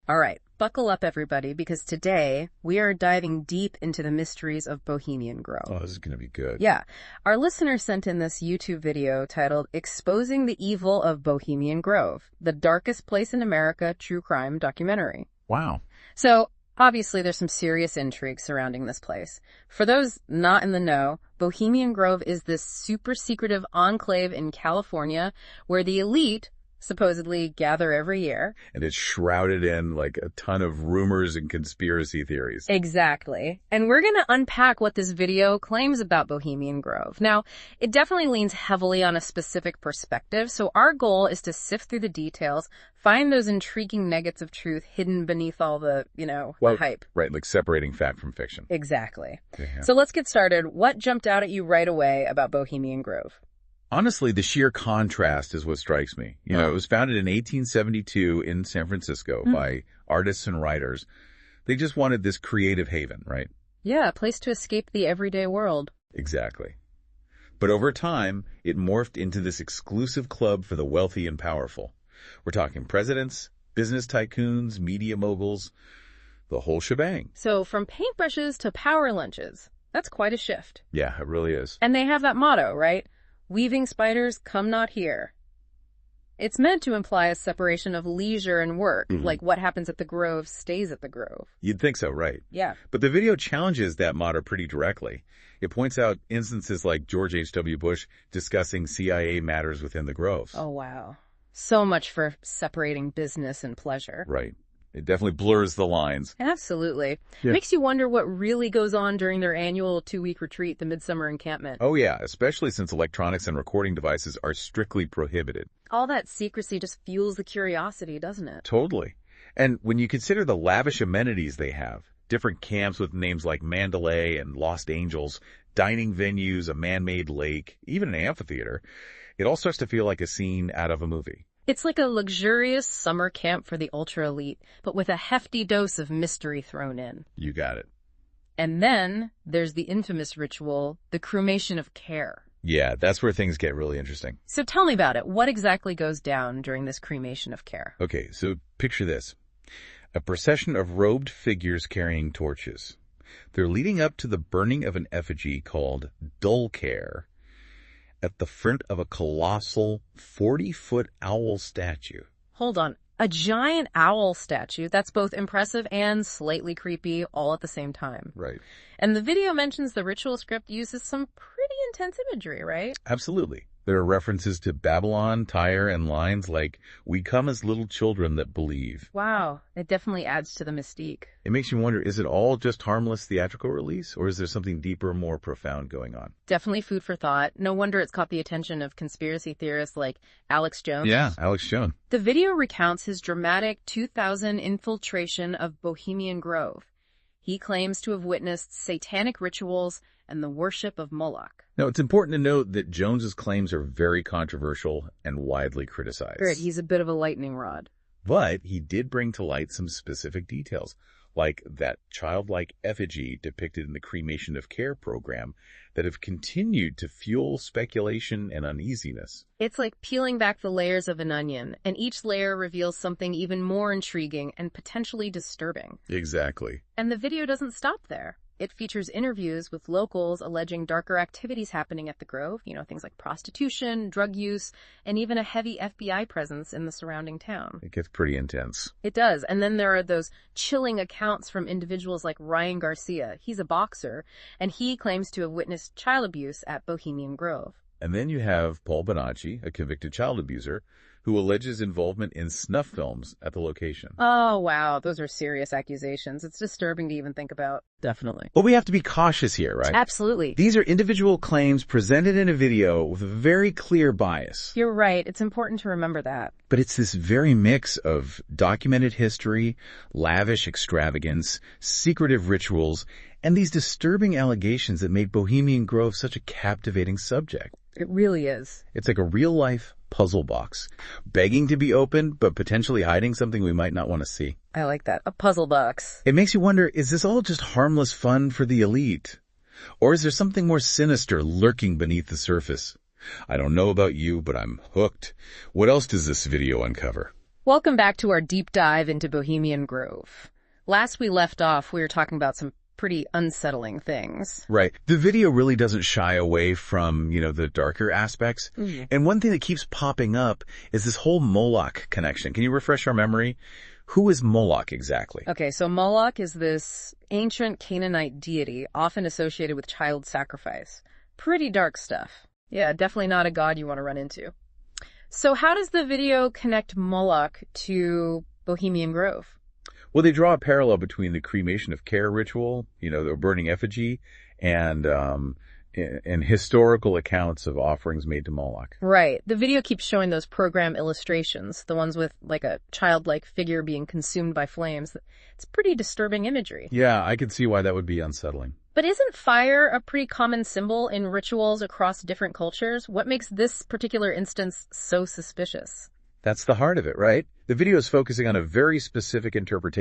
All right, buckle up, everybody, because today we are diving deep into the mysteries of Bohemian Grove. Oh, this is going to be good. Yeah. Our listener sent in this YouTube video titled Exposing the Evil of Bohemian Grove, the Darkest Place in America True Crime Documentary. Wow. So, obviously, there's some serious intrigue surrounding this place. For those not in the know, Bohemian Grove is this super secretive enclave in California where the elite supposedly gather every year. And it's shrouded in like a ton of rumors and conspiracy theories. Exactly. And we're going to unpack what this video claims about Bohemian Grove. Now, it definitely leans heavily on a specific perspective, so our goal is to sift through the details, find those intriguing nuggets of truth hidden beneath all the, the hype. Right, like separating fact from fiction. Exactly. Yeah. So let's get started. What jumped out at you right away about Bohemian Grove? Honestly, the sheer contrast is what strikes me. It was founded in 1872 in San Francisco by artists and writers. They just wanted this creative haven, right? Yeah, a place to escape the everyday world. Exactly. But over time, it morphed into this exclusive club for the wealthy and powerful. We're talking presidents, business tycoons, media moguls, the whole shebang. So from paintbrushes to power lunches, that's quite a shift. Yeah, it really is. And they have that motto, right? Weaving spiders, come not here. It's meant to imply a separation of leisure and work, like what happens at the Grove stays at the Grove. You'd think so, right? Yeah. But the video challenges that motto pretty directly. It points out instances like George H.W. Bush discussing CIA matters within the Grove. Oh, wow. So much for separating business and pleasure. Right. It definitely blurs the lines. Absolutely. Yeah. Makes you wonder what really goes on during their annual 2-week retreat, the Midsummer Encampment. Oh, yeah, especially since electronics and recording devices are strictly prohibited. All that secrecy just fuels the curiosity, doesn't it? Totally. And when you consider the lavish amenities they have, different camps with names like Mandalay and Lost Angels, dining venues, a man-made lake, even an amphitheater, it all starts to feel like a scene out of a movie. It's like a luxurious summer camp for the ultra-elite, but with a hefty dose of mystery thrown in. You got it. And then there's the infamous ritual, the cremation of care. Yeah, that's where things get really interesting. So tell me about it. What exactly goes down during this cremation of care? Okay, so picture this. A procession of robed figures carrying torches. They're leading up to the burning of an effigy called Dull Care at the front of a colossal 40-foot owl statue. Hold on. A giant owl statue that's both impressive and slightly creepy all at the same time. Right. And the video mentions the ritual script uses some pretty intense imagery, right? Absolutely. There are references to Babylon, Tyre, and lines like, "We come as little children that believe." Wow. It definitely adds to the mystique. It makes you wonder, is it all just harmless theatrical release, or is there something deeper, more profound going on? Definitely food for thought. No wonder it's caught the attention of conspiracy theorists like Alex Jones. Yeah, Alex Jones. The video recounts his dramatic 2000 infiltration of Bohemian Grove. He claims to have witnessed satanic rituals and the worship of Moloch. Now, it's important to note that Jones's claims are very controversial and widely criticized. Right, he's a bit of a lightning rod. But he did bring to light some specific details, like that childlike effigy depicted in the Cremation of Care program that have continued to fuel speculation and uneasiness. It's like peeling back the layers of an onion, and each layer reveals something even more intriguing and potentially disturbing. Exactly. And the video doesn't stop there. It features interviews with locals alleging darker activities happening at the Grove, things like prostitution, drug use, and even a heavy FBI presence in the surrounding town. It gets pretty intense. It does. And then there are those chilling accounts from individuals like Ryan Garcia. He's a boxer, and he claims to have witnessed child abuse at Bohemian Grove. And then you have Paul Bonacci, a convicted child abuser, who alleges involvement in snuff films at the location. Oh, wow. Those are serious accusations. It's disturbing to even think about. Definitely. But we have to be cautious here, right? Absolutely. These are individual claims presented in a video with a very clear bias. You're right. It's important to remember that. But it's this very mix of documented history, lavish extravagance, secretive rituals, and these disturbing allegations that make Bohemian Grove such a captivating subject. It really is. It's like a real-life puzzle box, begging to be opened, but potentially hiding something we might not want to see. I like that. A puzzle box. It makes you wonder, is this all just harmless fun for the elite? Or is there something more sinister lurking beneath the surface? I don't know about you, but I'm hooked. What else does this video uncover? Welcome back to our deep dive into Bohemian Grove. Last we left off, we were talking about some pretty unsettling things. Right. The video really doesn't shy away from, the darker aspects. And one thing that keeps popping up is this whole Moloch connection. Can you refresh our memory? Who is Moloch exactly? Okay, so Moloch is this ancient Canaanite deity, often associated with child sacrifice. Pretty dark stuff. Yeah, definitely not a god you want to run into. So how does the video connect Moloch to Bohemian Grove? Well, they draw a parallel between the cremation of care ritual, the burning effigy, and historical accounts of offerings made to Moloch. Right. The video keeps showing those program illustrations, the ones with like a childlike figure being consumed by flames. It's pretty disturbing imagery. Yeah, I can see why that would be unsettling. But isn't fire a pretty common symbol in rituals across different cultures? What makes this particular instance so suspicious? That's the heart of it, right? The video is focusing on a very specific interpretation